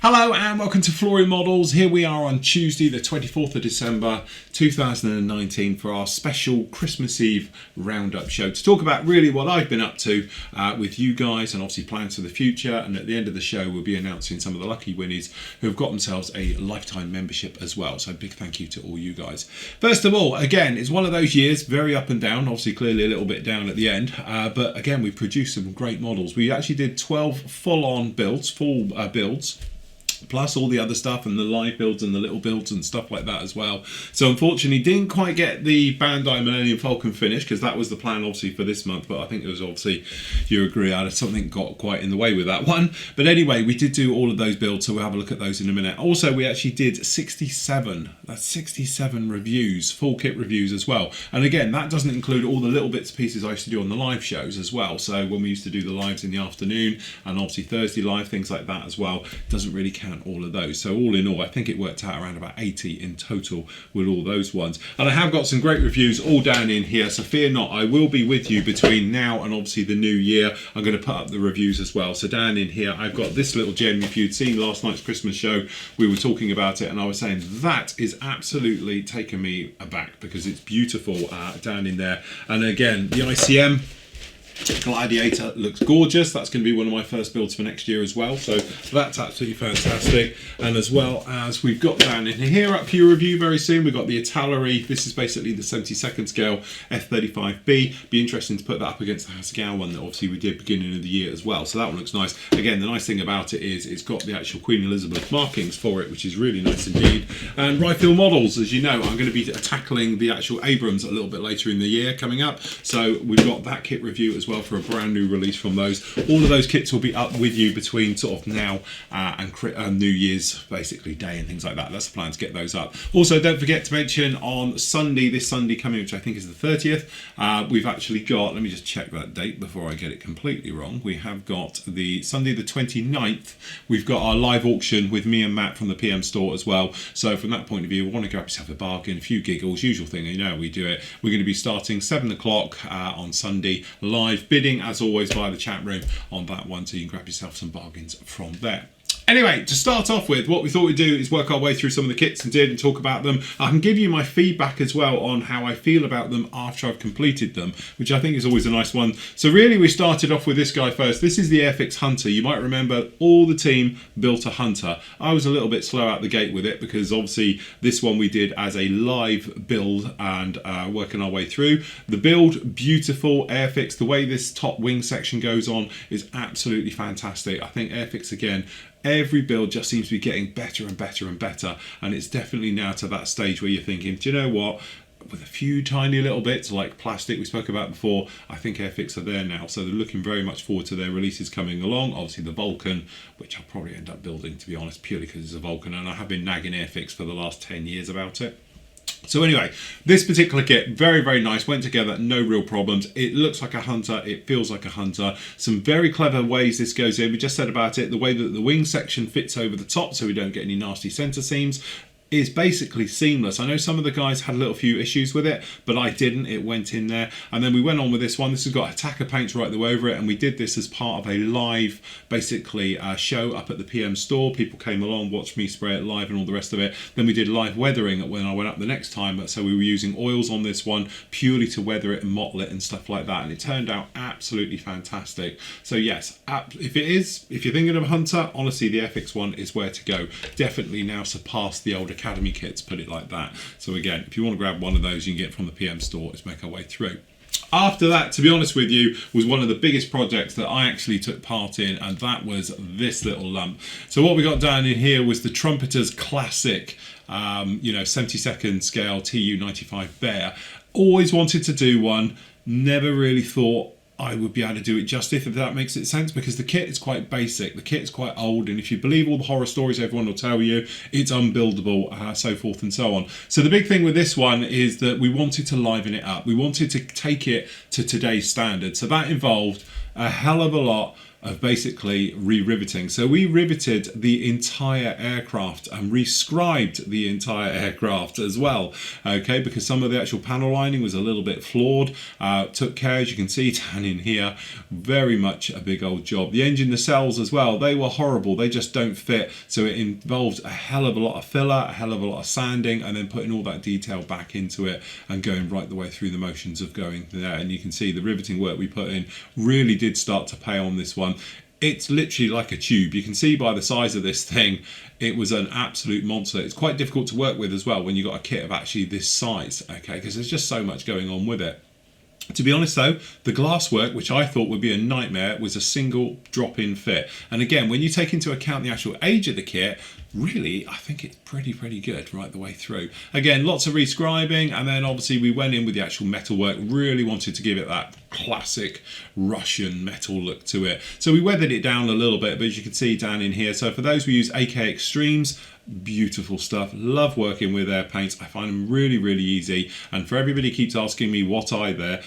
Hello and welcome to Flory Models. Here we are on Tuesday the 24th of December 2019 for our special Christmas Eve roundup show to talk about really what I've been up to with you guys and obviously plans for the future, and at the end of the show we'll be announcing some of the lucky winnies who have got themselves a lifetime membership as well, so a big thank you to all you guys. First of all, again, it's one of those years, very up and down, obviously clearly a little bit down at the end, but again we've produced some great models. We actually did 12 full builds, plus all the other stuff and the live builds and the little builds and stuff like that as well. So unfortunately didn't quite get the Bandai Millennium Falcon finish because that was the plan obviously for this month, but I think it was obviously, you agree, something got quite in the way with that one. But anyway, we did do all of those builds, so we'll have a look at those in a minute. Also, we actually did 67 reviews, full kit reviews as well. And again, that doesn't include all the little bits and pieces I used to do on the live shows as well. So when we used to do the lives in the afternoon and obviously Thursday live, things like that as well, doesn't really count all of those. So all in all, I think it worked out around about 80 in total with all those ones. And I have got some great reviews all down in here, so fear not, I will be with you between now and obviously the new year. I'm going to put up the reviews as well. So down in here, I've got this little gem. If you'd seen last night's Christmas show, we were talking about it and I was saying that is absolutely taking me aback because it's beautiful down in there. And again, the ICM Gladiator looks gorgeous. That's going to be one of my first builds for next year as well, so that's absolutely fantastic. And as well as we've got down in here up for your review very soon, we've got the Artillery. This is basically the 72nd scale F35B. Be interesting to put that up against the Hasagawa one that obviously we did beginning of the year as well, so that one looks nice. Again, the nice thing about it is it's got the actual Queen Elizabeth markings for it, which is really nice indeed. And Rifle Models, as you know, I'm going to be tackling the actual Abrams a little bit later in the year coming up, so we've got that kit review as well for a brand new release from those. All of those kits will be up with you between sort of now and New Year's basically day and things like that. That's the plan, to get those up. Also, don't forget to mention on Sunday, this Sunday coming, which I think is the 30th, we've actually got, let me just check that date before I get it completely wrong. We have got the Sunday the 29th, we've got our live auction with me and Matt from the PM store as well. So from that point of view, we want to grab yourself a bargain, a few giggles, usual thing, you know how we do it. We're going to be starting 7 o'clock on Sunday, live bidding as always via the chat room on that one, so you can grab yourself some bargains from there. Anyway, to start off with, what we thought we'd do is work our way through some of the kits and talk about them. I can give you my feedback as well on how I feel about them after I've completed them, which I think is always a nice one. So really we started off with this guy first. This is the Airfix Hunter. You might remember all the team built a Hunter. I was a little bit slow out the gate with it because obviously this one we did as a live build and working our way through. The build, beautiful. Airfix, the way this top wing section goes on is absolutely fantastic. I think Airfix, again, every build just seems to be getting better and better and better, and it's definitely now to that stage where you're thinking, do you know what, with a few tiny little bits like plastic we spoke about before, I think Airfix are there now, so they're looking very much forward to their releases coming along. Obviously the Vulcan, which I'll probably end up building, to be honest, purely because it's a Vulcan, and I have been nagging Airfix for the last 10 years about it. So anyway, this particular kit, very, very nice, went together, no real problems. It looks like a Hunter, it feels like a Hunter. Some very clever ways this goes in. We just said about it, the way that the wing section fits over the top so we don't get any nasty center seams is basically seamless. I know some of the guys had a little few issues with it, but I didn't. It went in there. And then we went on with this one. This has got attacker paints right the way over it, and we did this as part of a live basically show up at the PM store. People came along, watched me spray it live and all the rest of it. Then we did live weathering when I went up the next time, so we were using oils on this one purely to weather it and mottle it and stuff like that, and it turned out absolutely fantastic. So yes, if you're thinking of a Hunter, honestly the Airfix one is where to go. Definitely now surpassed the older Academy kits, put it like that. So again, if you want to grab one of those, you can get it from the PM store. Let's make our way through. After that, to be honest with you, was one of the biggest projects that I actually took part in, and that was this little lump. So what we got down in here was the Trumpeters Classic, 72nd scale TU95 Bear. Always wanted to do one, never really thought I would be able to do it justice, if that makes it sense, because the kit is quite basic, the kit is quite old, and if you believe all the horror stories everyone will tell you, it's unbuildable, so forth and so on. So the big thing with this one is that we wanted to liven it up. We wanted to take it to today's standard. So that involved a hell of a lot of basically re-riveting. So we riveted the entire aircraft and rescribed the entire aircraft as well, okay, because some of the actual panel lining was a little bit flawed. Took care, as you can see down in here, very much a big old job. The engine nacelles as well, they were horrible, they just don't fit, so it involved a hell of a lot of filler, a hell of a lot of sanding, and then putting all that detail back into it and going right the way through the motions of going there. And you can see the riveting work we put in really did start to pay on this one. It's literally like a tube. You can see by the size of this thing, it was an absolute monster. It's quite difficult to work with as well when you've got a kit of actually this size, okay, because there's just so much going on with it. To be honest though, the glasswork, which I thought would be a nightmare, was a single drop-in fit. And again, when you take into account the actual age of the kit, really, I think it's pretty good right the way through. Again, lots of rescribing, and then obviously we went in with the actual metalwork, really wanted to give it that classic Russian metal look to it. So we weathered it down a little bit, but as you can see down in here, so for those who use AK Extremes, beautiful stuff. Love working with their paints. I find them really easy. And for everybody who keeps asking me what are there,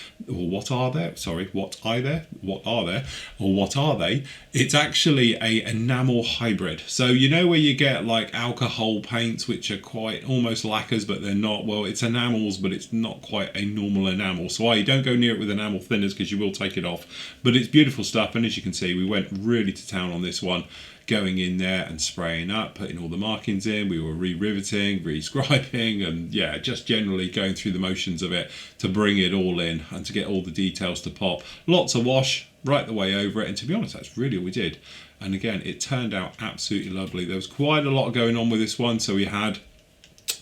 it's actually a enamel hybrid. So you know where you get like alcohol paints which are quite almost lacquers but they're not, well, it's enamels but it's not quite a normal enamel, so you don't go near it with enamel thinners because you will take it off. But it's beautiful stuff, and as you can see, we went really to town on this one, going in there and spraying up, putting all the markings in. We were re-riveting, re-scribing, and yeah, just generally going through the motions of it to bring it all in and to get all the details to pop. Lots of wash right the way over it, and to be honest, that's really all we did. And again, it turned out absolutely lovely. There was quite a lot going on with this one, so we had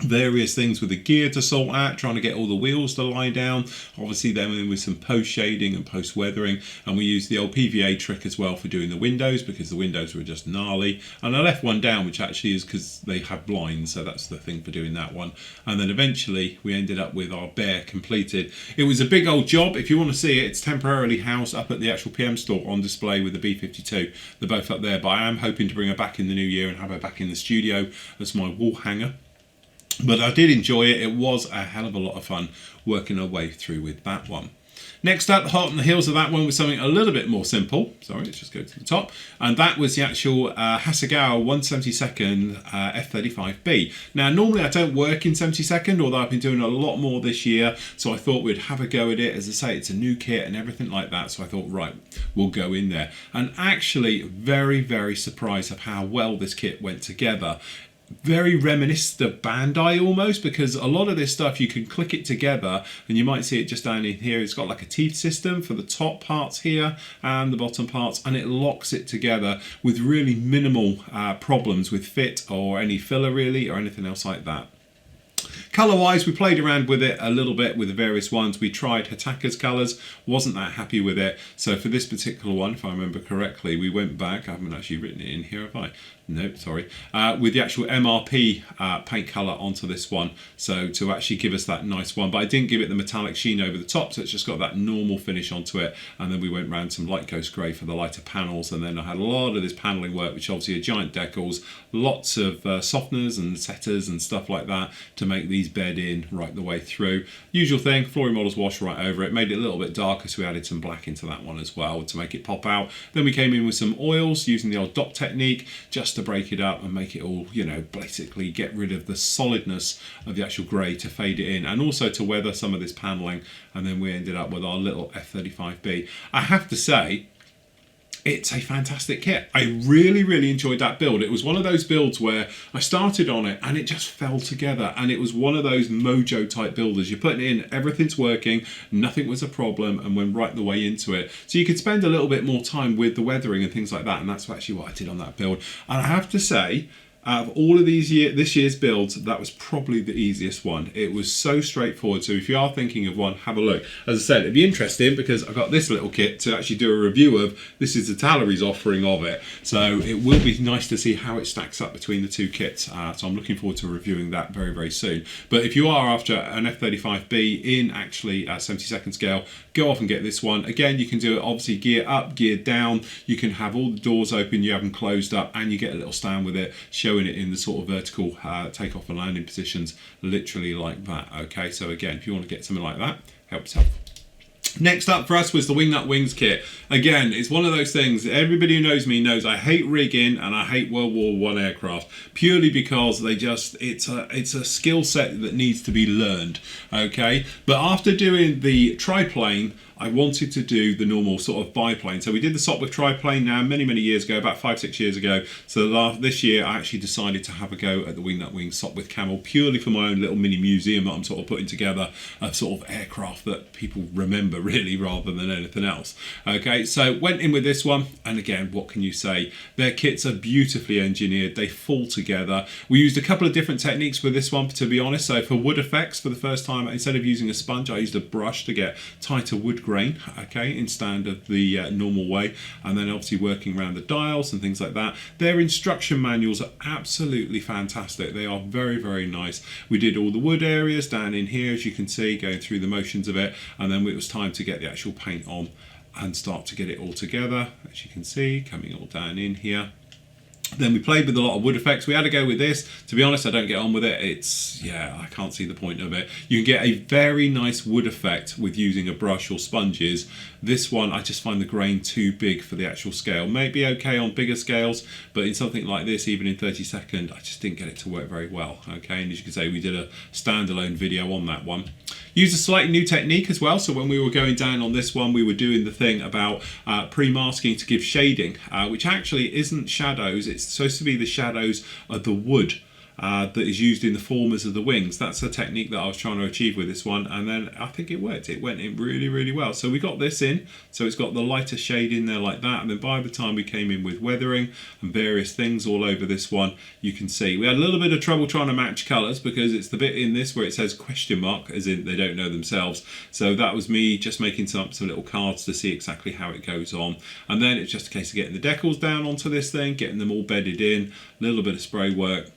various things with the gear to sort out, trying to get all the wheels to lie down, obviously then with some post shading and post weathering, and we used the old PVA trick as well for doing the windows because the windows were just gnarly. And I left one down, which actually is because they have blinds, so that's the thing for doing that one. And then eventually we ended up with our bear completed. It was a big old job. If you want to see it, it's temporarily housed up at the actual PM store on display with the B-52. They're both up there, but I am hoping to bring her back in the new year and have her back in the studio as my wall hanger. But I did enjoy it. It was a hell of a lot of fun working our way through with that one. Next up, hot on the heels of that one was something a little bit more simple. Sorry, let's just go to the top. And that was the actual Hasagawa 172nd F35B. Now, normally I don't work in 72nd, although I've been doing a lot more this year. So I thought we'd have a go at it. As I say, it's a new kit and everything like that. So I thought, right, we'll go in there. And actually, very surprised of how well this kit went together. Very reminiscent of Bandai almost, because a lot of this stuff you can click it together, and you might see it just down in here. It's got like a teeth system for the top parts here and the bottom parts, and it locks it together with really minimal problems with fit or any filler really or anything else like that. Colour wise, we played around with it a little bit with the various ones. We tried Hataka's colours, wasn't that happy with it. So for this particular one, if I remember correctly, we went back, I haven't actually written it in here, have I? No, sorry. With the actual MRP paint colour onto this one. So to actually give us that nice one. But I didn't give it the metallic sheen over the top, so it's just got that normal finish onto it. And then we went round some light ghost grey for the lighter panels. And then I had a lot of this panelling work, which obviously are giant decals. Lots of softeners and setters and stuff like that to make these bed in right the way through. Usual thing, Flory models wash right over it. Made it a little bit darker, so we added some black into that one as well to make it pop out. Then we came in with some oils using the old dot technique just to break it up and make it all, you know, basically get rid of the solidness of the actual grey to fade it in, and also to weather some of this panelling. And then we ended up with our little F35B. I have to say, it's a fantastic kit. I really enjoyed that build. It was one of those builds where I started on it and it just fell together, and it was one of those mojo type builders. You're putting it in, everything's working, nothing was a problem, and went right the way into it. So you could spend a little bit more time with the weathering and things like that, and that's actually what I did on that build. And I have to say, out of all of this year's builds, that was probably the easiest one. It was so straightforward. So if you are thinking of one, have a look. As I said, it'd be interesting because I've got this little kit to actually do a review of. This is the Tallery's offering of it. So it will be nice to see how it stacks up between the two kits. So I'm looking forward to reviewing that very soon. But if you are after an F35B in actually 72nd scale, go off and get this one. Again, you can do it obviously gear up, gear down. You can have all the doors open, you have them closed up, and you get a little stand with it, showing it in the sort of vertical takeoff and landing positions, literally like that. Okay, so again, if you want to get something like that, help yourself. Next up for us was the Wingnut Wings kit. Again, it's one of those things, everybody who knows me knows I hate rigging and I hate World War One aircraft, purely because they just, it's a skill set that needs to be learned, okay? But after doing the triplane, I wanted to do the normal sort of biplane. So we did the Sopwith triplane now many years ago, about 5-6 years ago. So this year I actually decided to have a go at the Wingnut Wings Sopwith Camel, purely for my own little mini museum that I'm sort of putting together of sort of aircraft that people remember really rather than anything else. Okay, so went in with this one, and again, what can you say? Their kits are beautifully engineered, they fall together. We used a couple of different techniques for this one, to be honest. So for wood effects, for the first time, instead of using a sponge, I used a brush to get tighter wood grain, okay, instead of the normal way, and then obviously working around the dials and things like that. Their instruction manuals are absolutely fantastic. They are very nice. We did all the wood areas down in here, as you can see, going through the motions of it, and then it was time to get the actual paint on and start to get it all together, as you can see, coming all down in here. Then we played with a lot of wood effects. We had to go with this. To be honest, I don't get on with it. It's, yeah, I can't see the point of it. You can get a very nice wood effect with using a brush or sponges. This one, I just find the grain too big for the actual scale. Maybe okay on bigger scales, but in something like this, even in 32nd, I just didn't get it to work very well. Okay, and as you can see, we did a standalone video on that one. Used a slightly new technique as well. So when we were going down on this one, we were doing the thing about pre-masking to give shading, which actually isn't shadows. It's supposed to be the shadows of the wood that is used in the formers of the wings. That's a technique that I was trying to achieve with this one, and then I think it worked. It went in really well. So we got this in, so it's got the lighter shade in there like that, and then by the time we came in with weathering and various things all over this one, you can see we had a little bit of trouble trying to match colours, because it's the bit in this where it says question mark, as in they don't know themselves. So that was me just making some little cards to see exactly how it goes on, and then it's just a case of getting the decals down onto this thing, getting them all bedded in, a little bit of spray work.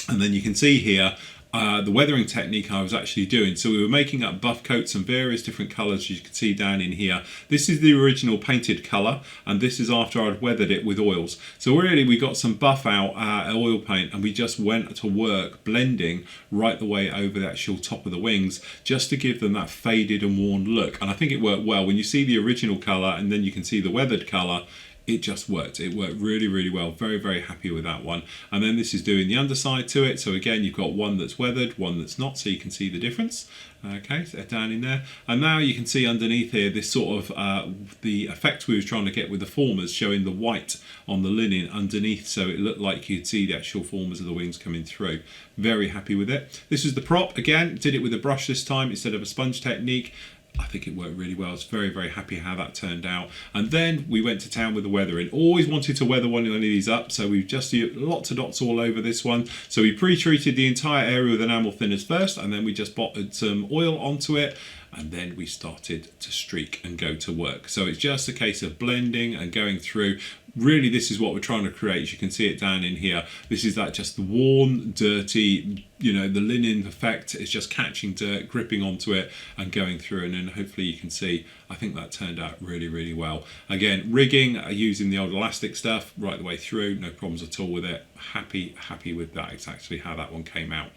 And then you can see here the weathering technique I was actually doing. So we were making up buff coats and various different colours, as you can see down in here. This is the original painted colour, and this is after I'd weathered it with oils. So really we got some buff out oil paint, and we just went to work blending right the way over the actual top of the wings, just to give them that faded and worn look. And I think it worked well. When you see the original colour and then you can see the weathered colour, it just worked. It worked really well. Very happy with that one. And then this is doing the underside to it. So again, you've got one that's weathered, one that's not, so you can see the difference. Okay, so they're down in there. And now you can see underneath here this sort of the effect we were trying to get with the formers, showing the white on the linen underneath, so it looked like you'd see the actual formers of the wings coming through. Very happy with it. This is the prop. Again, did it with a brush this time instead of a sponge technique. I think it worked really well. I was very happy how that turned out. And then we went to town with the weathering. Always wanted to weather one of these up, so we've just used lots of dots all over this one. So we pre-treated the entire area with enamel thinners first, and then we just bottled some oil onto it, and then we started to streak and go to work. So it's just a case of blending and going through. Really, this is what we're trying to create. As you can see it down in here, this is that just the worn, dirty, you know, the linen effect. It's just catching dirt, gripping onto it and going through, and then hopefully you can see, I think that turned out really well. Again, rigging, using the old elastic stuff right the way through, no problems at all with it. Happy with that. It's actually how that one came out.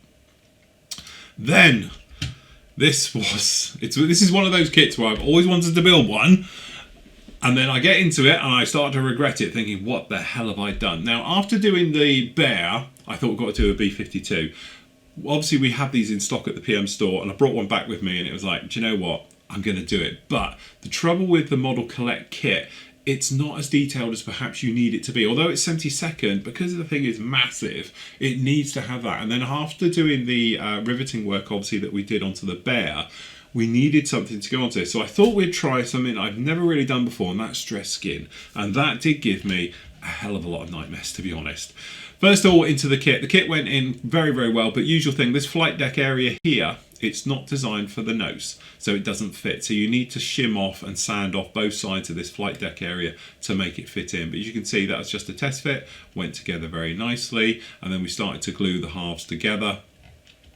Then this is one of those kits where I've always wanted to build one, and then I get into it and I start to regret it, thinking, what the hell have I done? Now, after doing the Bear, I thought we've got to do a B-52. Obviously, we have these in stock at the PM store, and I brought one back with me, and it was like, do you know what? I'm going to do it. But the trouble with the Model Collect kit, it's not as detailed as perhaps you need it to be. Although it's 72nd, because the thing is massive, it needs to have that. And then after doing the riveting work, obviously, that we did onto the Bear, we needed something to go onto. So I thought we'd try something I've never really done before, and that's dress skin. And that did give me a hell of a lot of nightmares, to be honest. First of all, into the kit. The kit went in very well, but usual thing, this flight deck area here, it's not designed for the nose, so it doesn't fit. So you need to shim off and sand off both sides of this flight deck area to make it fit in. But as you can see, that was just a test fit, went together very nicely, and then we started to glue the halves together.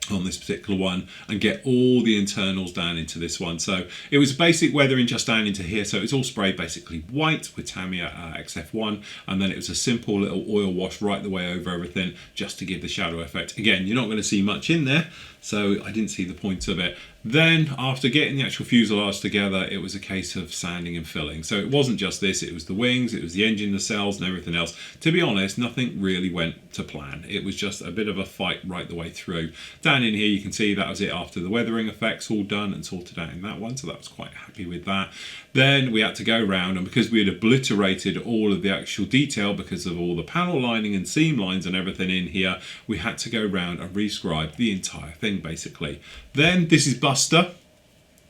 on this particular one and get all the internals down into this one. So it was basic weathering just down into here, so it's all sprayed basically white with Tamiya XF1, and then it was a simple little oil wash right the way over everything just to give the shadow effect. Again, you're not going to see much in there, so I didn't see the point of it. Then after getting the actual fuselage together, it was a case of sanding and filling. So it wasn't just this, it was the wings, it was the engine, the cells and everything else. To be honest, nothing really went to plan. It was just a bit of a fight right the way through. Down in here you can see that was it after the weathering effects all done and sorted out in that one, so that was quite happy with that. Then we had to go round, and because we had obliterated all of the actual detail because of all the panel lining and seam lines and everything in here, we had to go round and rescribe the entire thing basically. Then this is Buster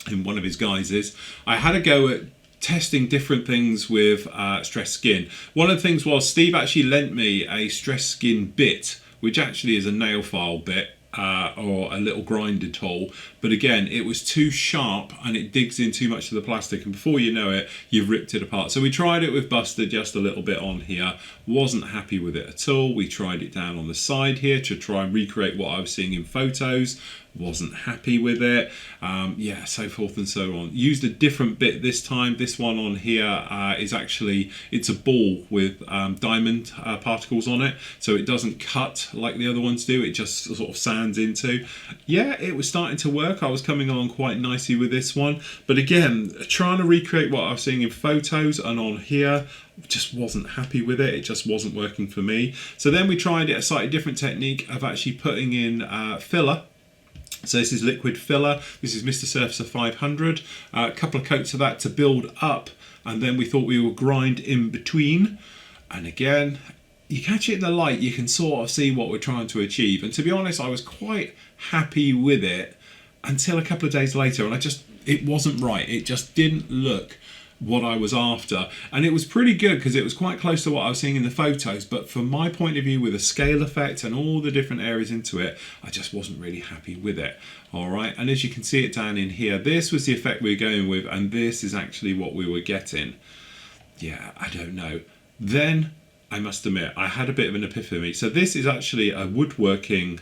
in one of his guises. I had a go at testing different things with stress skin. One of the things was Steve actually lent me a stress skin bit, which actually is a nail file bit. Or a little grinder tool, but again it was too sharp and it digs in too much of the plastic, and before you know it you've ripped it apart. So we tried it with Buster just a little bit on here, wasn't happy with it at all. We tried it down on the side here to try and recreate what I was seeing in photos, wasn't happy with it. Yeah, so forth and so on. Used a different bit this time. This one on here is actually, it's a ball with diamond particles on it, so it doesn't cut like the other ones do, it just sort of sands into. Yeah, it was starting to work. I was coming along quite nicely with this one, but again, trying to recreate what I was seeing in photos and on here, just wasn't happy with it. It just wasn't working for me. So then we tried it, a slightly different technique of actually putting in filler. So this is liquid filler. This is Mr. Surfacer 500. A couple of coats of that to build up, and then we thought we would grind in between. And again, you catch it in the light, you can sort of see what we're trying to achieve. And to be honest, I was quite happy with it until a couple of days later, and it wasn't right. It just didn't look what I was after, and it was pretty good because it was quite close to what I was seeing in the photos, but from my point of view with a scale effect and all the different areas into it, I just wasn't really happy with it. Alright, and as you can see it down in here, this was the effect we were going with, and this is actually what we were getting. Yeah, I don't know. Then I must admit, I had a bit of an epiphany. So this is actually a woodworking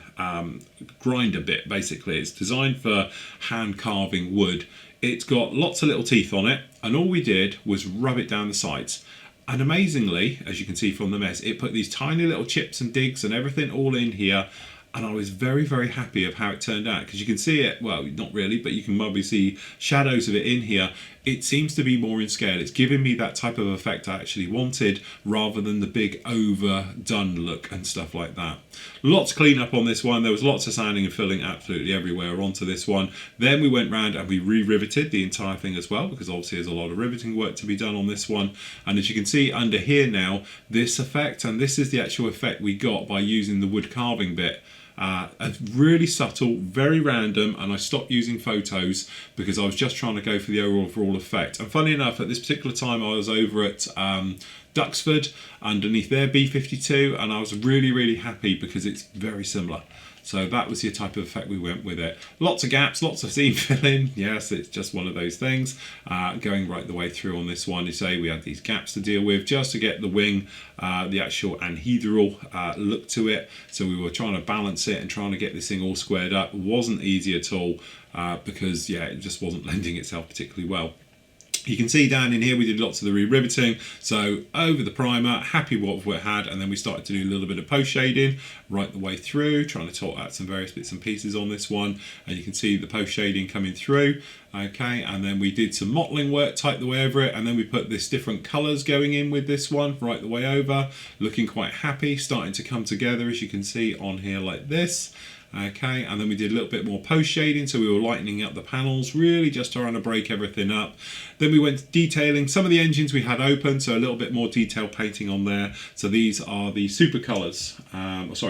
grinder bit, basically. It's designed for hand carving wood. It's got lots of little teeth on it, and all we did was rub it down the sides. And amazingly, as you can see from the mess, it put these tiny little chips and digs and everything all in here, and I was very, very happy of how it turned out, because you can see it, well, not really, but you can probably see shadows of it in here. It seems to be more in scale. It's giving me that type of effect I actually wanted, rather than the big overdone look and stuff like that. Lots of clean up on this one. There was lots of sanding and filling absolutely everywhere onto this one. Then we went round and we re-riveted the entire thing as well, because obviously there's a lot of riveting work to be done on this one. And as you can see under here now, this effect, and this is the actual effect we got by using the wood carving bit. Really subtle, very random, and I stopped using photos because I was just trying to go for the overall effect. And funny enough, at this particular time I was over at Duxford underneath their B52, and I was really, really happy because it's very similar. So that was the type of effect we went with it. Lots of gaps, lots of seam filling. Yes, it's just one of those things. Going right the way through on this one, you say we had these gaps to deal with just to get the wing, the actual anhedral look to it. So we were trying to balance it and trying to get this thing all squared up. It wasn't easy at all because, yeah, it just wasn't lending itself particularly well. You can see down in here we did lots of the re-riveting, so over the primer, happy with what we had, and then we started to do a little bit of post shading right the way through, trying to talk out some various bits and pieces on this one, and you can see the post shading coming through. Okay, and then we did some mottling work type the way over it, and then we put this different colours going in with this one right the way over, looking quite happy, starting to come together as you can see on here like this. Okay, and then we did a little bit more post shading, so we were lightening up the panels, really just trying to break everything up. Then we went to detailing some of the engines we had open, so a little bit more detail painting on there. So these are the super colours,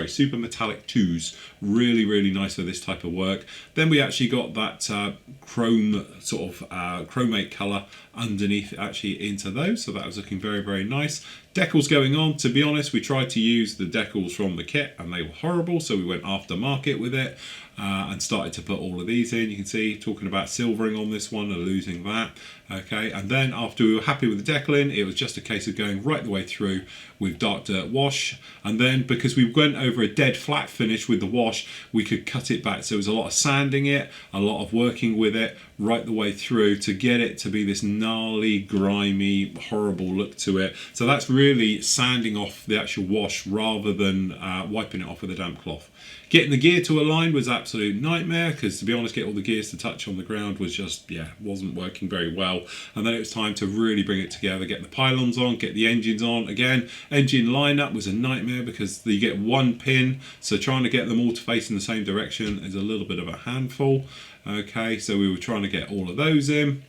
super metallic 2s, really, really nice for this type of work. Then we actually got that chrome sort of chromate colour underneath actually into those, so that was looking very, very nice. Decals going on. To be honest, we tried to use the decals from the kit and they were horrible, so we went aftermarket with it. and started to put all of these in. You can see talking about silvering on this one and losing that. Okay, and then after we were happy with the decaling, it was just a case of going right the way through with dark dirt wash. And then because we went over a dead flat finish with the wash, we could cut it back. So it was a lot of sanding it, a lot of working with it right the way through to get it to be this gnarly, grimy, horrible look to it. So that's really sanding off the actual wash rather than wiping it off with a damp cloth. Getting the gear to align was absolute nightmare, because to be honest, get all the gears to touch on the ground was just, wasn't working very well. And then it was time to really bring it together, get the pylons on, get the engines on. Again, engine lineup was a nightmare because you get one pin, so trying to get them all to face in the same direction is a little bit of a handful. Okay, so we were trying to get all of those in.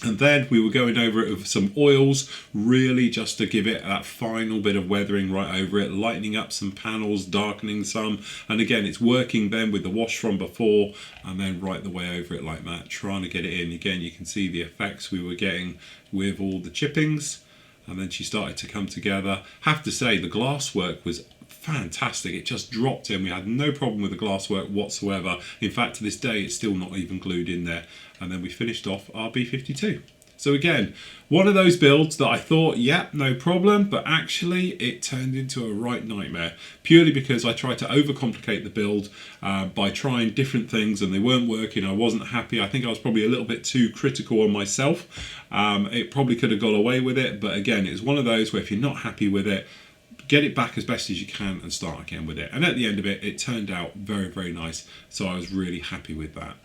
And then we were going over it with some oils, really just to give it that final bit of weathering right over it, lightening up some panels, darkening some. And again, it's working then with the wash from before and then right the way over it like that, trying to get it in. Again, you can see the effects we were getting with all the chippings. And then she started to come together. Have to say, the glass work was fantastic. It just dropped in. We had no problem with the glass work whatsoever. In fact, to this day, it's still not even glued in there. And then we finished off our B52. So again, one of those builds that I thought, no problem, but actually it turned into a right nightmare, purely because I tried to overcomplicate the build by trying different things and they weren't working. I wasn't happy. I think I was probably a little bit too critical on myself. It probably could have got away with it, but again, it's one of those where if you're not happy with it, get it back as best as you can and start again with it. And at the end of it, it turned out very, very nice. So I was really happy with that.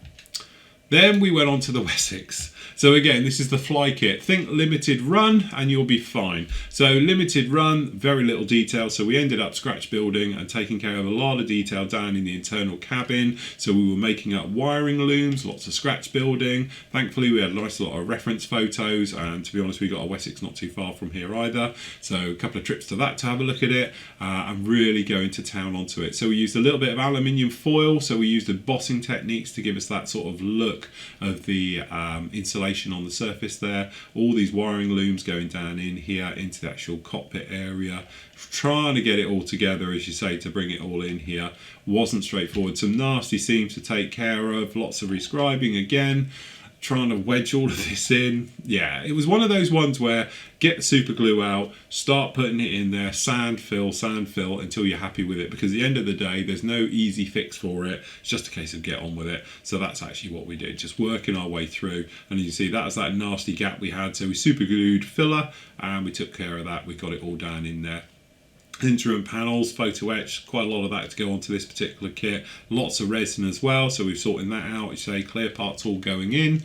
Then we went on to the Wessex. So again, this is the fly kit. Think limited run and you'll be fine. So limited run, very little detail. So we ended up scratch building and taking care of a lot of detail down in the internal cabin. So we were making up wiring looms, lots of scratch building. Thankfully, we had a nice lot of reference photos. And to be honest, we got a Wessex not too far from here either. So a couple of trips to that to have a look at it and really go into town onto it. So we used a little bit of aluminium foil. So we used embossing techniques to give us that sort of look of the insulation on the surface there. All these wiring looms going down in here into the actual cockpit area, trying to get it all together, as you say, to bring it all in here. Wasn't straightforward. Some nasty seams to take care of, lots of rescribing again, trying to wedge all of this in. Yeah, it was one of those ones where get the super glue out, start putting it in there, sand fill until you're happy with it, because at the end of the day there's no easy fix for it. It's just a case of get on with it. So that's actually what we did, just working our way through. And as you see, that was that nasty gap we had, so we super glued filler and we took care of that. We got it all down in there. Interim panels, photo etch, quite a lot of that to go onto this particular kit. Lots of resin as well, so we're sorting that out. You say clear parts all going in.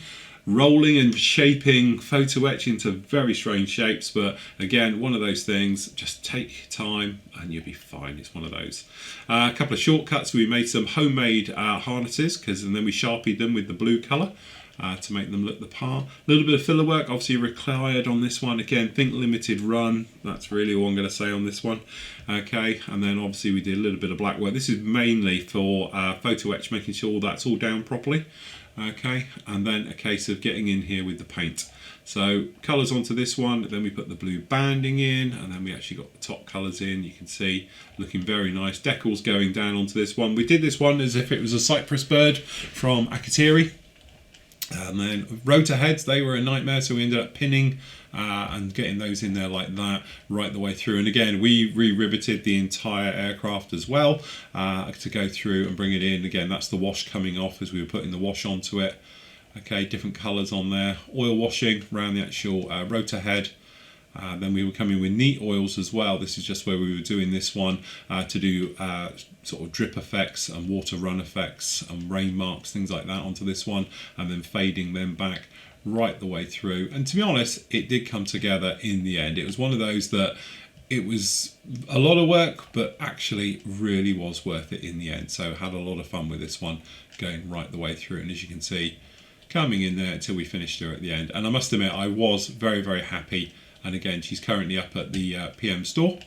Rolling and shaping photo etch into very strange shapes, but again, one of those things, just take time and you'll be fine. It's one of those. A couple of shortcuts. We made some homemade harnesses, and then we sharpied them with the blue colour. To make them look the part. A little bit of filler work obviously required on this one. Again, think limited run. That's really all I'm going to say on this one. Okay, and then obviously we did a little bit of black work. This is mainly for photo etch, making sure that's all down properly. Okay, and then a case of getting in here with the paint. So colours onto this one, then we put the blue banding in, and then we actually got the top colours in. You can see looking very nice. Decals going down onto this one. We did this one as if it was a cypress bird from Akatiri. And then rotor heads, they were a nightmare, so we ended up pinning and getting those in there like that right the way through. And again, we re-riveted the entire aircraft as well to go through and bring it in. Again, that's the wash coming off as we were putting the wash onto it. Okay, different colours on there. Oil washing around the actual rotor head. Then we were coming with neat oils as well. This is just where we were doing this one to do sort of drip effects and water run effects and rain marks, things like that onto this one, and then fading them back right the way through. And to be honest, it did come together in the end. It was one of those that it was a lot of work, but actually really was worth it in the end. So had a lot of fun with this one going right the way through. And as you can see, coming in there until we finished her at the end. And I must admit, I was very, very happy. And again, she's currently up at the PM store.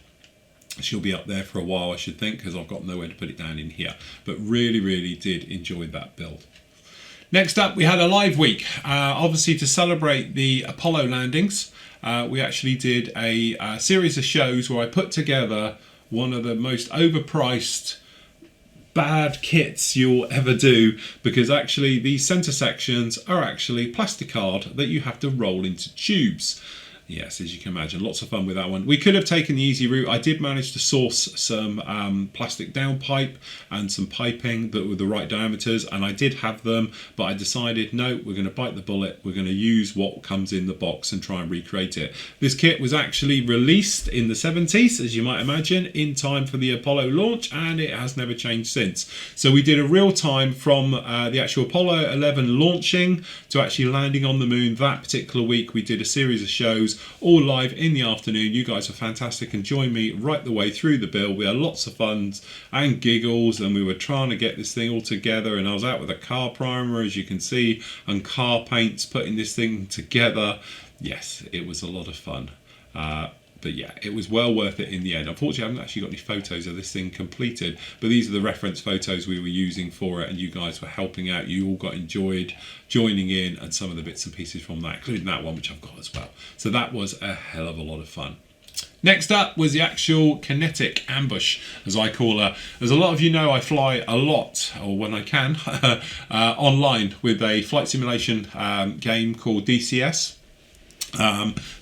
She'll be up there for a while, I should think, because I've got nowhere to put it down in here. But really, really did enjoy that build. Next up, we had a live week. Obviously, to celebrate the Apollo landings, we actually did a series of shows where I put together one of the most overpriced bad kits you'll ever do, because actually these centre sections are actually plasticard that you have to roll into tubes. Yes, as you can imagine, lots of fun with that one. We could have taken the easy route. I did manage to source some plastic downpipe and some piping that were the right diameters, and I did have them, but I decided, no, we're going to bite the bullet. We're going to use what comes in the box and try and recreate it. This kit was actually released in the 70s, as you might imagine, in time for the Apollo launch, and it has never changed since. So we did a real time from the actual Apollo 11 launching to actually landing on the moon that particular week. We did a series of shows all live in the afternoon. You guys were fantastic and joined me right the way through the build. We had lots of fun and giggles, and we were trying to get this thing all together, and I was out with a car primer, as you can see, and car paints, putting this thing together. Yes, it was a lot of fun. But yeah, it was well worth it in the end. Unfortunately, I haven't actually got any photos of this thing completed, but these are the reference photos we were using for it, and you guys were helping out. You all got enjoyed joining in, and some of the bits and pieces from that, including that one, which I've got as well. So that was a hell of a lot of fun. Next up was the actual Kinetic Ambush, as I call her. As a lot of you know, I fly a lot, or when I can, online with a flight simulation game called DCS.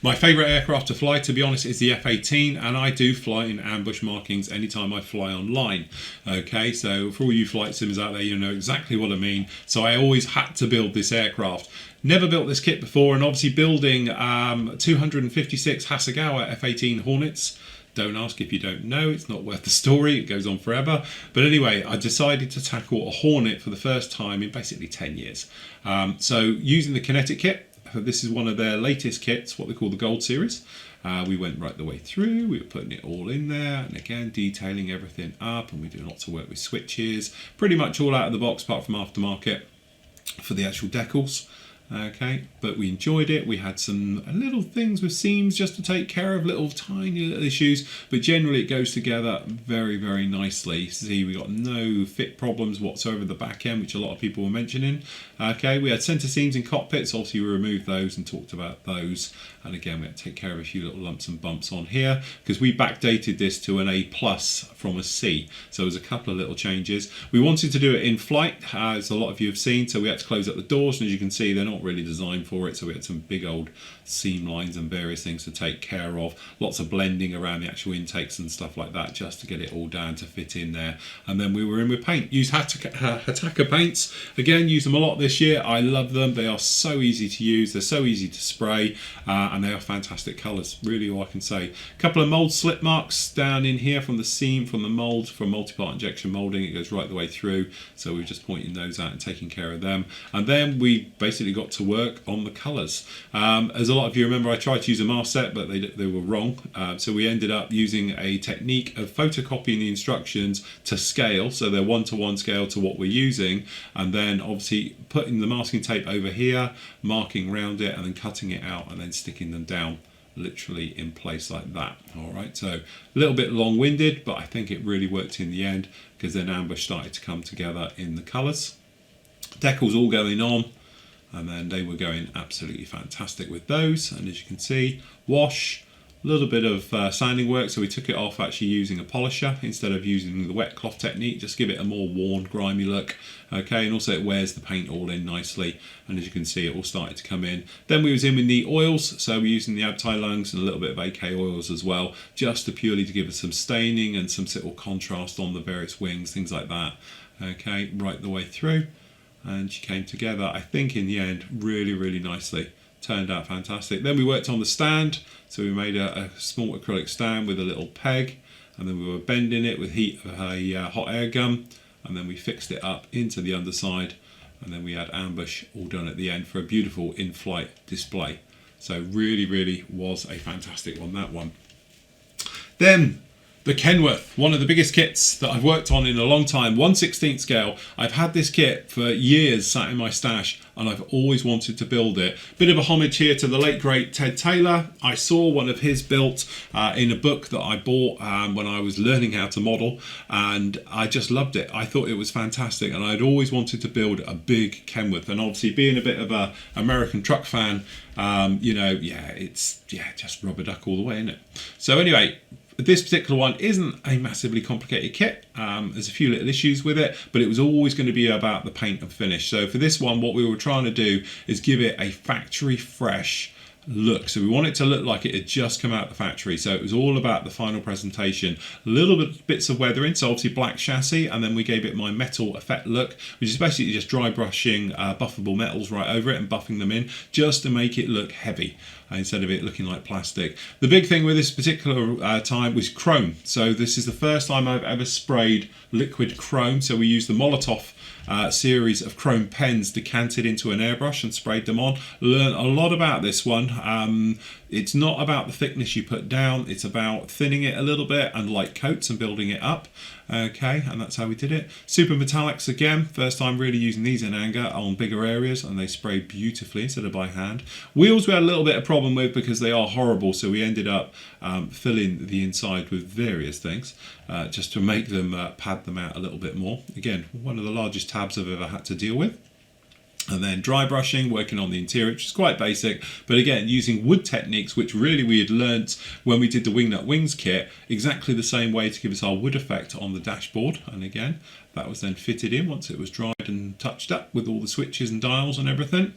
My favourite aircraft to fly, to be honest, is the F18, and I do fly in ambush markings anytime I fly online. Okay, so for all you flight sims out there, you know exactly what I mean. So I always had to build this aircraft. Never built this kit before, and obviously building 256 Hasagawa F18 Hornets. Don't ask if you don't know, it's not worth the story, it goes on forever. But anyway, I decided to tackle a Hornet for the first time in basically 10 years. So using the Kinetic kit, this is one of their latest kits, what they call the Gold Series. We went right the way through, we were putting it all in there, and again detailing everything up, and we do lots of work with switches, pretty much all out of the box apart from aftermarket for the actual decals. Okay, but we enjoyed it. We had some little things with seams just to take care of, little tiny little issues, but generally it goes together very, very nicely. See, we got no fit problems whatsoever at the back end, which a lot of people were mentioning. Okay, we had centre seams in cockpits, obviously we removed those and talked about those, and again we had to take care of a few little lumps and bumps on here because we backdated this to an A+ from a C, so there's a couple of little changes. We wanted to do it in flight, as a lot of you have seen, so we had to close up the doors, and as you can see they're not really designed for it, so we had some big old seam lines and various things to take care of, lots of blending around the actual intakes and stuff like that just to get it all down to fit in there. And then we were in with paint, used Hataka paints, again use them a lot this year. I love them, they are so easy to use, they're so easy to spray, and they are fantastic colours, really all I can say. A couple of mould slip marks down in here from the seam, from the mould, from multi-part injection moulding, it goes right the way through, so we're just pointing those out and taking care of them. And then we basically got to work on the colours. As a lot of you remember, I tried to use a mask set, but they were wrong. So we ended up using a technique of photocopying the instructions to scale, so they're 1-to-1 scale to what we're using, and then obviously putting the masking tape over here, marking around it, and then cutting it out, and then sticking them down literally in place like that. All right, so a little bit long-winded, but I think it really worked in the end because then ambush started to come together in the colours. Decals all going on, and then they were going absolutely fantastic with those. And as you can see, wash, a little bit of sanding work, so we took it off actually using a polisher instead of using the wet cloth technique, just give it a more worn, grimy look. Okay, and also it wears the paint all in nicely, and as you can see it all started to come in. Then we was in with the oils, so we're using the Abtai lungs and a little bit of AK oils as well, just to purely to give us some staining and some little contrast on the various wings, things like that. Okay, right the way through. And she came together, I think in the end, really, really nicely. Turned out fantastic. Then we worked on the stand, so we made a small acrylic stand with a little peg, and then we were bending it with a hot air gun, and then we fixed it up into the underside, and then we had ambush all done at the end for a beautiful in-flight display. So really, really was a fantastic one, that one. Then the Kenworth, one of the biggest kits that I've worked on in a long time, 1/16 scale. I've had this kit for years sat in my stash, and I've always wanted to build it. Bit of a homage here to the late great Ted Taylor. I saw one of his built in a book that I bought when I was learning how to model, and I just loved it. I thought it was fantastic, and I'd always wanted to build a big Kenworth. And obviously being a bit of a American truck fan, you know, it's just rubber duck all the way, isn't it? So anyway, This particular one isn't a massively complicated kit. There's a few little issues with it, but it was always going to be about the paint and finish. So for this one, what we were trying to do is give it a factory fresh look. So we want it to look like it had just come out of the factory. So it was all about the final presentation. Bits of weathering, so obviously black chassis, and then we gave it my metal effect look, which is basically just dry brushing buffable metals right over it and buffing them in just to make it look heavy instead of it looking like plastic. The big thing with this particular time was chrome. So this is the first time I've ever sprayed liquid chrome. So we used the Molotov series of chrome pens decanted into an airbrush and sprayed them on. Learned a lot about this one. It's not about the thickness you put down, it's about thinning it a little bit and light coats and building it up. Okay, and that's how we did it. Super metallics again, first time really using these in anger on bigger areas, and they spray beautifully instead of by hand. Wheels we had a little bit of problem with because they are horrible, so we ended up filling the inside with various things just to make them pad them out a little bit more. Again, one of the largest tabs I've ever had to deal with. And then dry brushing, working on the interior, which is quite basic, but again, using wood techniques, which really we had learnt when we did the Wingnut Wings kit, exactly the same way to give us our wood effect on the dashboard. And again, that was then fitted in once it was dried and touched up with all the switches and dials and everything.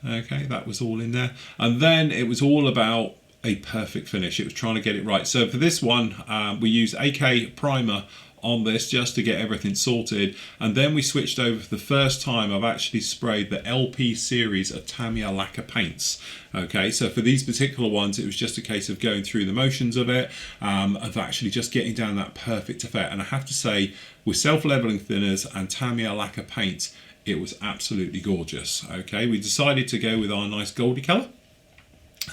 Okay, that was all in there. And then it was all about a perfect finish. It was trying to get it right. So for this one, we used AK primer on this just to get everything sorted, and then we switched over for the first time. I've actually sprayed the LP series of Tamiya lacquer paints. Okay, so for these particular ones it was just a case of going through the motions of it, of actually just getting down that perfect effect. And I have to say, with self-leveling thinners and Tamiya lacquer paint, it was absolutely gorgeous. Okay, we decided to go with our nice goldy colour,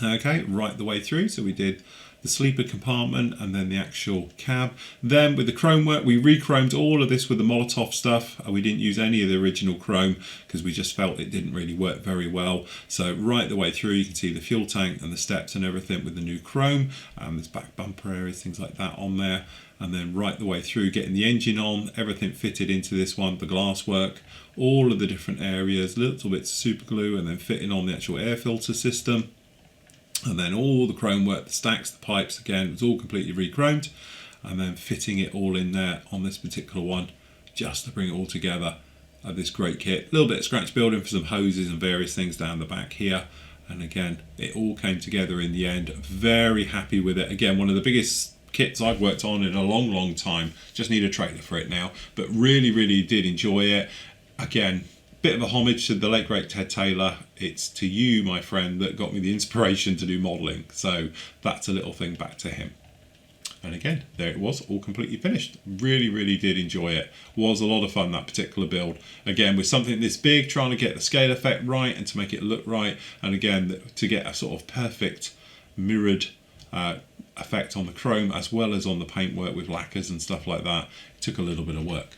okay, right the way through. So we did the sleeper compartment and then the actual cab. Then with the chrome work, we re-chromed all of this with the Molotov stuff. We didn't use any of the original chrome because we just felt it didn't really work very well. So right the way through, you can see the fuel tank and the steps and everything with the new chrome. There's back bumper areas, things like that on there. And then right the way through, getting the engine on, everything fitted into this one, the glass work, all of the different areas, little bits of super glue, and then fitting on the actual air filter system. And then all the chrome work, the stacks, the pipes, again, it was all completely re-chromed. And then fitting it all in there on this particular one, just to bring it all together. This great kit. A little bit of scratch building for some hoses and various things down the back here. And again, it all came together in the end. Very happy with it. Again, one of the biggest kits I've worked on in a long time. Just need a trailer for it now. But really did enjoy it. Again, bit of a homage to the late great Ted Taylor. It's to you, my friend, that got me the inspiration to do modelling. So that's a little thing back to him. And again, there it was, all completely finished. Really did enjoy it. Was a lot of fun, that particular build. Again, with something this big, trying to get the scale effect right and to make it look right. And again, to get a sort of perfect mirrored effect on the chrome as well as on the paintwork with lacquers and stuff like that. It took a little bit of work.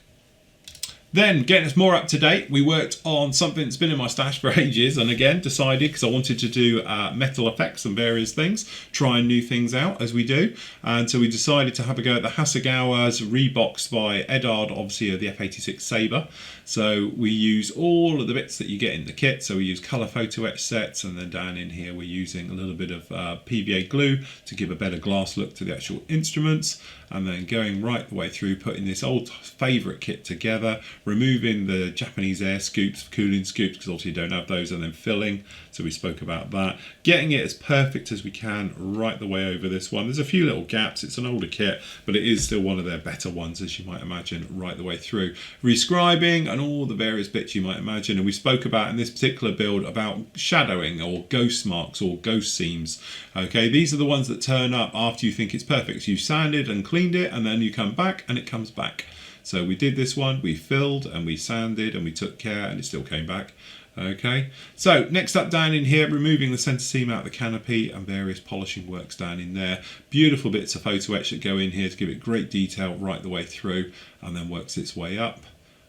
Then, getting us more up to date, we worked on something that's been in my stash for ages, and again decided, because I wanted to do metal effects and various things, trying new things out as we do, and so we decided to have a go at the Hasagawa's reboxed by Edard, obviously of the F86 Sabre. So we use all of the bits that you get in the kit. So we use colour photo etch sets, and then down in here we're using a little bit of PVA glue to give a better glass look to the actual instruments, and then going right the way through, putting this old favourite kit together, removing the Japanese air scoops, cooling scoops, because obviously you don't have those, and then filling. So we spoke about that. Getting it as perfect as we can right the way over this one. There's a few little gaps. It's an older kit, but it is still one of their better ones, as you might imagine, right the way through. Rescribing and all the various bits you might imagine. And we spoke about in this particular build about shadowing or ghost marks or ghost seams. Okay, these are the ones that turn up after you think it's perfect. So you sanded and cleaned it, and then you come back and it comes back. So we did this one, we filled and we sanded and we took care, and it still came back. Okay, so next up down in here, removing the centre seam out of the canopy and various polishing works down in there. Beautiful bits of photo etch that go in here to give it great detail right the way through, and then works its way up.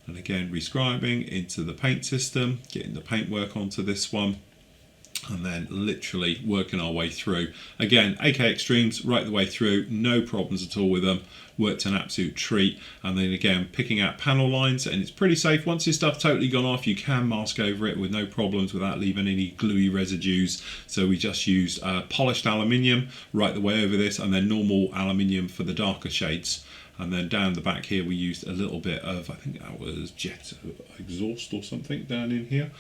And again, rescribing into the paint system, getting the paint work onto this one. and then literally working our way through. Again, AK Extremes right the way through, no problems at all with them. Worked an absolute treat. And then again, picking out panel lines, and it's pretty safe. Once this stuff totally gone off, you can mask over it with no problems without leaving any gluey residues. So we just used polished aluminium right the way over this, and then normal aluminium for the darker shades. And then down the back here, we used a little bit of, I think that was jet exhaust or something down in here.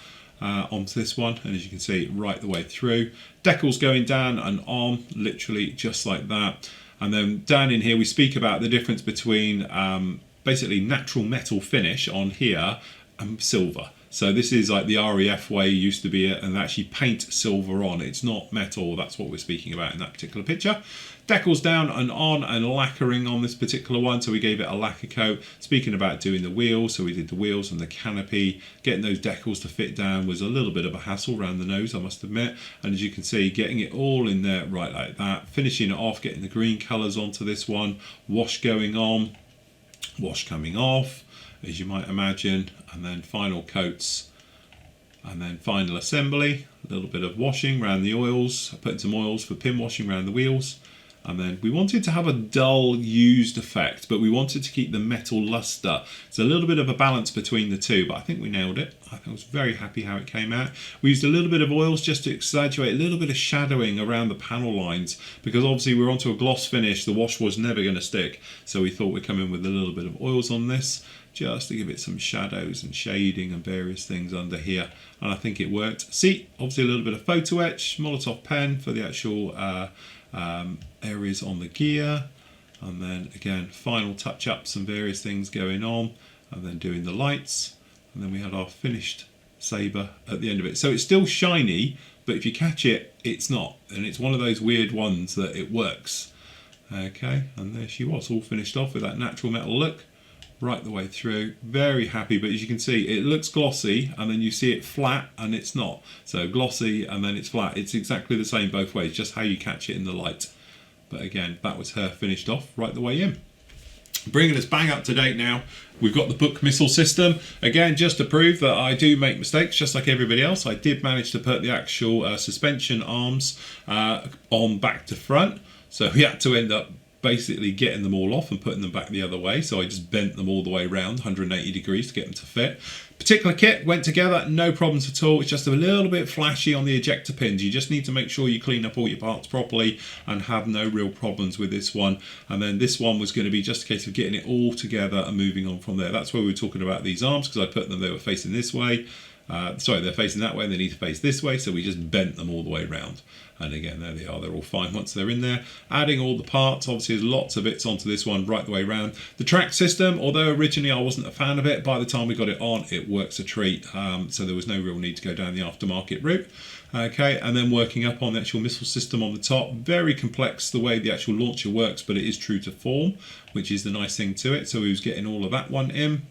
Onto this one, and as you can see, right the way through. Decals going down and on, literally just like that. And then down in here, we speak about the difference between basically natural metal finish on here and silver. So this is like the REF way used to be it, and actually paint silver on. It's not metal, that's what we're speaking about in that particular picture. Decals down and on, and lacquering on this particular one, so we gave it a lacquer coat. Speaking about doing the wheels, so we did the wheels and the canopy. Getting those decals to fit down was a little bit of a hassle around the nose, I must admit. And as you can see, getting it all in there right like that. Finishing it off, getting the green colours onto this one. Wash going on, wash coming off, as you might imagine, and then final coats, and then final assembly. A little bit of washing around the oils, putting some oils for pin washing around the wheels. And then we wanted to have a dull used effect, but we wanted to keep the metal luster. It's a little bit of a balance between the two, but I think we nailed it. I was very happy how it came out. We used a little bit of oils just to exaggerate a little bit of shadowing around the panel lines, because obviously we're onto a gloss finish. The wash was never going to stick, so we thought we'd come in with a little bit of oils on this, just to give it some shadows and shading and various things under here. And I think it worked. See, obviously a little bit of photo etch, Molotow pen for the actual areas on the gear, and then again final touch-ups and various things going on, and then doing the lights, and then we had our finished saber at the end of it. So it's still shiny, but if you catch it, it's not, and it's one of those weird ones that it works. Okay, and there she was, all finished off with that natural metal look right the way through. Very happy, but as you can see, it looks glossy, and then you see it flat, and it's not. So glossy and then it's flat. It's exactly the same both ways, just how you catch it in the light. But again, that was her finished off right the way in. Bringing us bang up to date now, we've got the Buk Missile System. Again, just to prove that I do make mistakes, just like everybody else, I did manage to put the actual suspension arms on back to front. So we had to end up basically getting them all off and putting them back the other way. So I just bent them all the way around 180 degrees to get them to fit. Particular kit went together, no problems at all. It's just a little bit flashy on the ejector pins. You just need to make sure you clean up all your parts properly and have no real problems with this one. And then this one was going to be just a case of getting it all together and moving on from there. That's where we were talking about these arms, because I put them, they were facing this way. Sorry, they're facing that way and they need to face this way, so we just bent them all the way around. And again, there they are, they're all fine once they're in there. Adding all the parts, obviously there's lots of bits onto this one right the way around. The track system, although originally I wasn't a fan of it, by the time we got it on, it works a treat. So there was no real need to go down the aftermarket route. Okay, and then working up on the actual missile system on the top. Very complex the way the actual launcher works, but it is true to form, which is the nice thing to it. So we was getting all of that one in.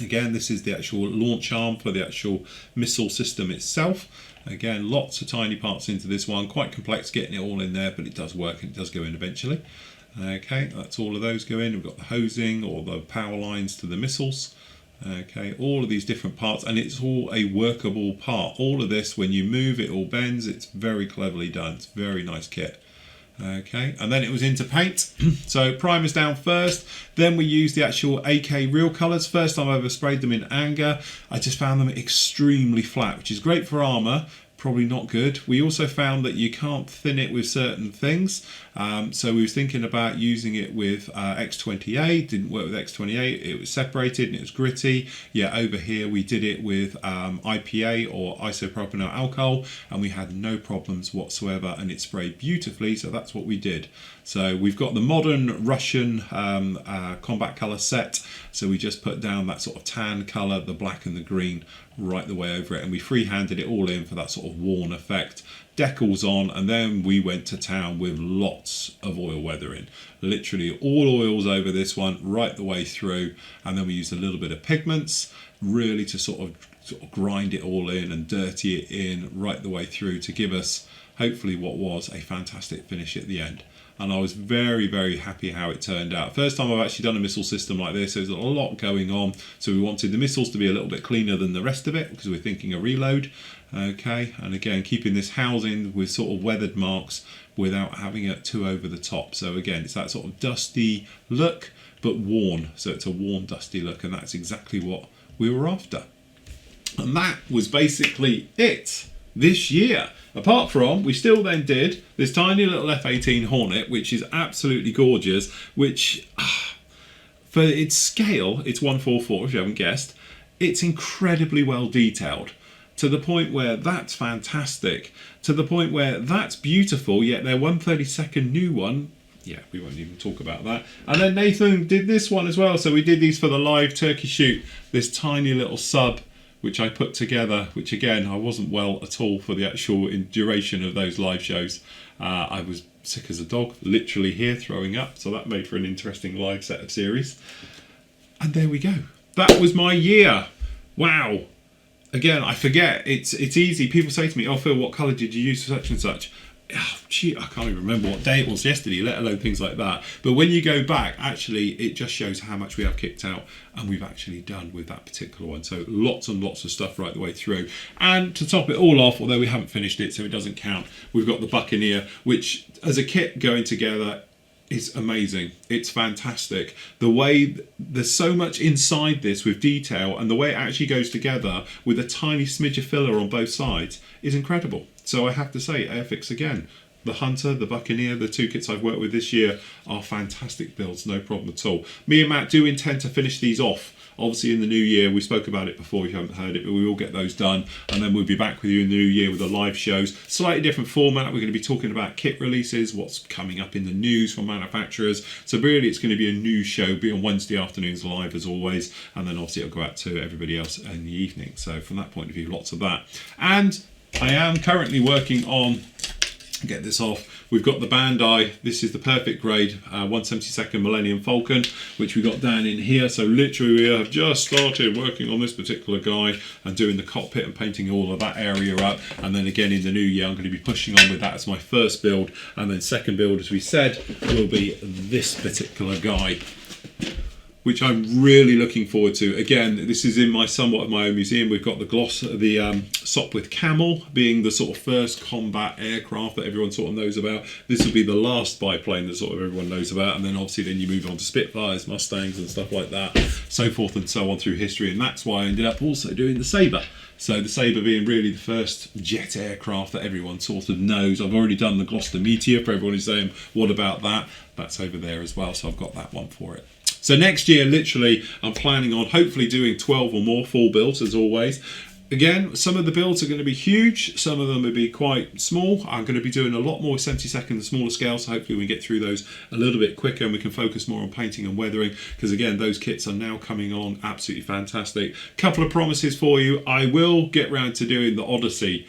Again, this is the actual launch arm for the actual missile system itself. Again, lots of tiny parts into this one. Quite complex getting it all in there, but it does work and it does go in eventually. Okay, that's all of those go in. We've got the hosing or the power lines to the missiles. Okay, all of these different parts, and it's all a workable part. All of this, when you move, it all bends. It's very cleverly done. It's a very nice kit. Okay, and then it was into paint. So primers down first, then we used the actual AK real colours. First time I ever sprayed them in anger. I just found them extremely flat, which is great for armour, probably not good. We also found that you can't thin it with certain things. So we was thinking about using it with X28, didn't work with X28, it was separated and it was gritty. Yeah, over here we did it with IPA or isopropanol alcohol, and we had no problems whatsoever, and it sprayed beautifully, so that's what we did. So we've got the modern Russian combat colour set, so we just put down that sort of tan colour, the black and the green, right the way over it, and we free-handed it all in for that sort of worn effect. Decals on, and then we went to town with lots of oil weathering. Literally all oils over this one, right the way through, and then we used a little bit of pigments, really to sort of grind it all in and dirty it in right the way through to give us hopefully what was a fantastic finish at the end. and I was very, very happy how it turned out. First time I've actually done a missile system like this. There's a lot going on, so we wanted the missiles to be a little bit cleaner than the rest of it because we're thinking a reload. Okay, and again keeping this housing with sort of weathered marks without having it too over the top. So again, it's that sort of dusty look but worn, so it's a worn dusty look, and that's exactly what we were after. And that was basically it this year. Apart from, we still then did this tiny little F18 Hornet, which is absolutely gorgeous, which for its scale, it's 144 if you haven't guessed. It's incredibly well detailed, to the point where that's fantastic, to the point where that's beautiful, yet their 132nd new one, yeah, we won't even talk about that. And then Nathan did this one as well, so we did these for the live turkey shoot, this tiny little sub which I put together, which again, I wasn't well at all for the actual duration of those live shows. I was sick as a dog, literally here throwing up, so that made for an interesting live set of series. And there we go. That was my year. Wow. Again, I forget, it's easy. People say to me, oh Phil, what colour did you use for such and such? Oh, gee, I can't even remember what day it was yesterday, let alone things like that. But when you go back, actually, it just shows how much we have kicked out and we've actually done with that particular one. So lots and lots of stuff right the way through. And to top it all off, although we haven't finished it, so it doesn't count, we've got the Buccaneer, which as a kit going together, is amazing. It's fantastic. The way there's so much inside this with detail, and the way it actually goes together with a tiny smidge of filler on both sides is incredible. So I have to say, Airfix again, the Hunter, the Buccaneer, the two kits I've worked with this year are fantastic builds, no problem at all. Me and Matt do intend to finish these off. Obviously in the new year, we spoke about it before if you haven't heard it, but we will get those done, and then we'll be back with you in the new year with the live shows. Slightly different format. We're going to be talking about kit releases, what's coming up in the news from manufacturers. So really it's going to be a news show, be on Wednesday afternoons live as always, and then obviously it'll go out to everybody else in the evening. So from that point of view, lots of that. And I am currently working on, get this off, we've got the Bandai, this is the perfect grade 172nd Millennium Falcon, which we got down in here. So literally we have just started working on this particular guy and doing the cockpit and painting all of that area up, and then again in the new year I'm going to be pushing on with that as my first build, and then second build, as we said, will be this particular guy, which I'm really looking forward to. Again, this is in my somewhat of my own museum. We've got the gloss, the Sopwith Camel being the sort of first combat aircraft that everyone sort of knows about. This will be the last biplane that sort of everyone knows about, and then obviously then you move on to Spitfires, Mustangs and stuff like that, so forth and so on through history, and that's why I ended up also doing the Sabre. So the Sabre being really the first jet aircraft that everyone sort of knows. I've already done the Gloucester Meteor for everyone who's saying, what about that? That's over there as well, so I've got that one for it. So next year, literally, I'm planning on hopefully doing 12 or more full builds, as always. Again, some of the builds are going to be huge, some of them will be quite small. I'm going to be doing a lot more 72nd and smaller scale, so hopefully we get through those a little bit quicker and we can focus more on painting and weathering, because again, those kits are now coming along absolutely fantastic. Couple of promises for you. I will get round to doing the Odyssey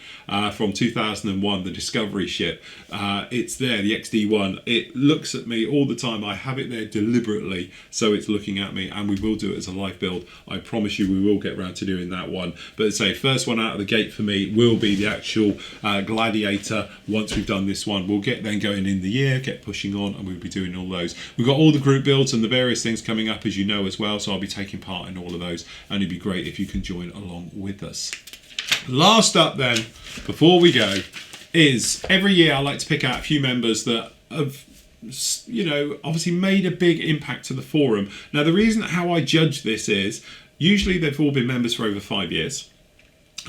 from 2001, the Discovery ship. It's there, the XD1. It looks at me all the time. I have it there deliberately, so it's looking at me, and we will do it as a live build. I promise you we will get round to doing that one. But say first one out of the gate for me will be the actual Gladiator. Once we've done this one, we'll get then going in the year, get pushing on, and we'll be doing all those. We've got all the group builds and the various things coming up, as you know, as well, so I'll be taking part in all of those, and it'd be great if you can join along with us. Last up then, before we go, is every year I like to pick out a few members that have, you know, obviously made a big impact to the forum. Now the reason how I judge this is usually they've all been members for over 5 years.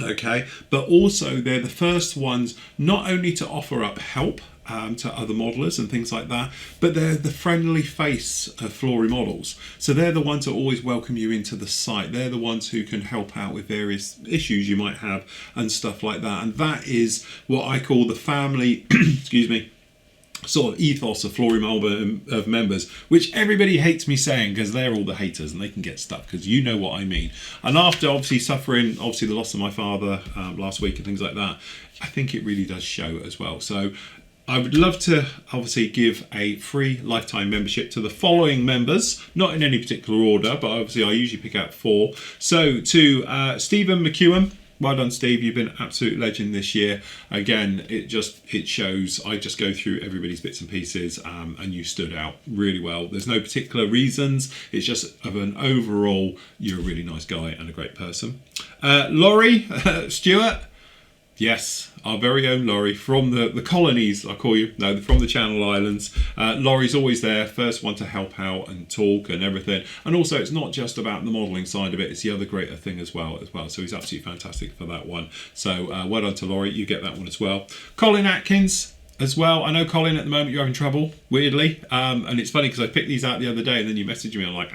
Okay, but also they're the first ones not only to offer up help to other modelers and things like that, but they're the friendly face of Flory models. So they're the ones that always welcome you into the site. They're the ones who can help out with various issues you might have and stuff like that. And that is what I call the family, excuse me, sort of ethos of Flory of members, which everybody hates me saying because they're all the haters and they can get stuck, because you know what I mean. And after obviously suffering the loss of my father last week and things like that, I think it really does show as well. So I would love to obviously give a free lifetime membership to the following members, not in any particular order, but obviously I usually pick out 4. So to Stephen McEwen, well done, Steve. You've been an absolute legend this year. Again, it shows. I just go through everybody's bits and pieces, and you stood out really well. There's no particular reasons. It's just of an overall, you're a really nice guy and a great person. Laurie, Stuart. Yes, our very own Laurie from the colonies, I call you. No, from the Channel Islands. Laurie's always there, first one to help out and talk and everything. And also, it's not just about the modelling side of it, it's the other greater thing as well. So he's absolutely fantastic for that one. So well done to Laurie, you get that one as well. Colin Atkins as well. I know, Colin, at the moment you're having trouble, weirdly. And it's funny because I picked these out the other day and then you messaged me, I'm like,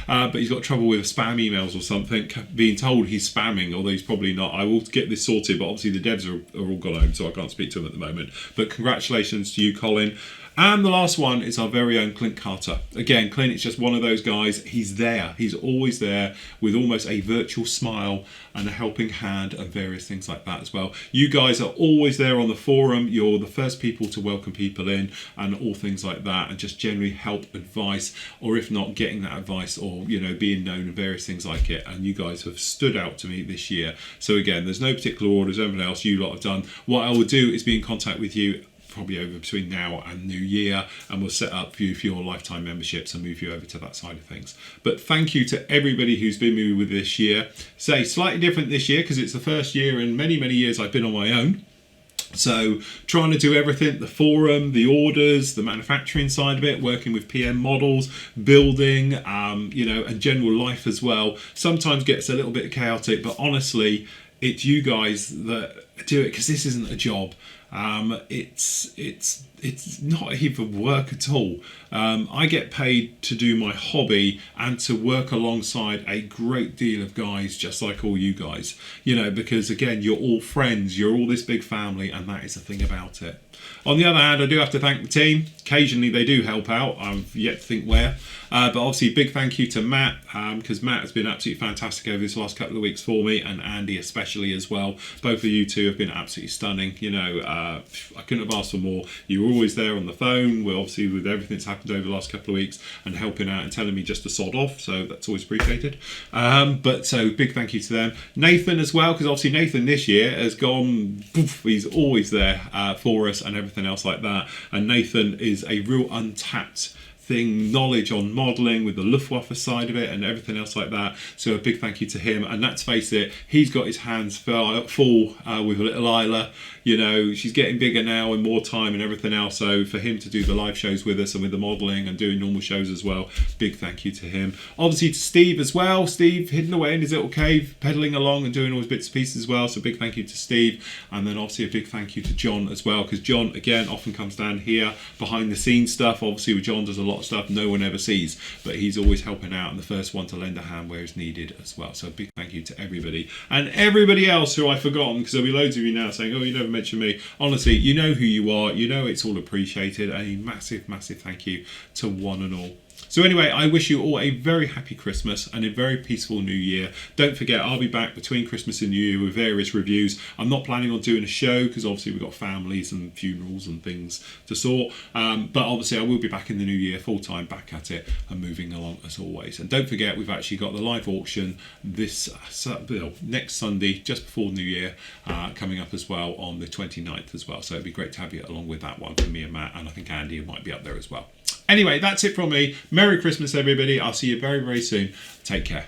but he's got trouble with spam emails or something, being told he's spamming, although he's probably not. I will get this sorted, but obviously the devs are all gone home, so I can't speak to him at the moment. But congratulations to you, Colin. And the last one is our very own Clint Carter. Again, Clint is just one of those guys. He's there. He's always there with almost a virtual smile and a helping hand and various things like that as well. You guys are always there on the forum. You're the first people to welcome people in and all things like that, and just generally help advice, or if not, getting that advice, or, you know, being known and various things like it. And you guys have stood out to me this year. So again, there's no particular orders. Everything else you lot have done. What I will do is be in contact with you probably over between now and New Year, and we'll set up for you for your lifetime memberships and move you over to that side of things. But thank you to everybody who's been with me with this year. Say slightly different this year because it's the first year in many years I've been on my own. So trying to do everything, the forum, the orders, the manufacturing side of it, working with PM models, building, you know, and general life as well. Sometimes gets a little bit chaotic, but honestly, it's you guys that do it, because this isn't a job. It's not even work at all. I get paid to do my hobby and to work alongside a great deal of guys just like all you guys, you know, because again, you're all friends, you're all this big family, and that is the thing about it. On the other hand, I do have to thank the team. Occasionally they do help out. I've yet to think where. But obviously, big thank you to Matt, because Matt has been absolutely fantastic over this last couple of weeks for me, and Andy especially as well. Both of you two have been absolutely stunning. You know, I couldn't have asked for more. You were always there on the phone, well, obviously with everything that's happened over the last couple of weeks, and helping out and telling me just to sod off. So that's always appreciated. But so big thank you to them. Nathan as well, because obviously Nathan this year has gone, poof, he's always there for us and everything else like that. And Nathan is a real untapped knowledge on modelling with the Luftwaffe side of it and everything else like that. So a big thank you to him. And let's face it, he's got his hands full with little Isla. You know, she's getting bigger now and more time and everything else. So for him to do the live shows with us and with the modelling and doing normal shows as well, big thank you to him. Obviously to Steve as well. Steve hidden away in his little cave, pedaling along and doing all his bits and pieces as well. So big thank you to Steve. And then obviously a big thank you to John as well, because John, again, often comes down here behind the scenes stuff. Obviously with John does a lot of stuff no one ever sees, but he's always helping out and the first one to lend a hand where it's needed as well. So a big thank you to everybody, and everybody else who I've forgotten, because there'll be loads of you now saying, oh, you never mentioned me. Honestly, you know who you are, you know it's all appreciated. A massive thank you to one and all. So anyway, I wish you all a very happy Christmas and a very peaceful New Year. Don't forget, I'll be back between Christmas and New Year with various reviews. I'm not planning on doing a show because obviously we've got families and funerals and things to sort. But obviously I will be back in the New Year full time, back at it and moving along as always. And don't forget, we've actually got the live auction this next Sunday, just before New Year, coming up as well on the 29th as well. So it'd be great to have you along with that one for me and Matt, and I think Andy might be up there as well. Anyway, that's it from me. Merry Christmas, everybody. I'll see you very soon. Take care.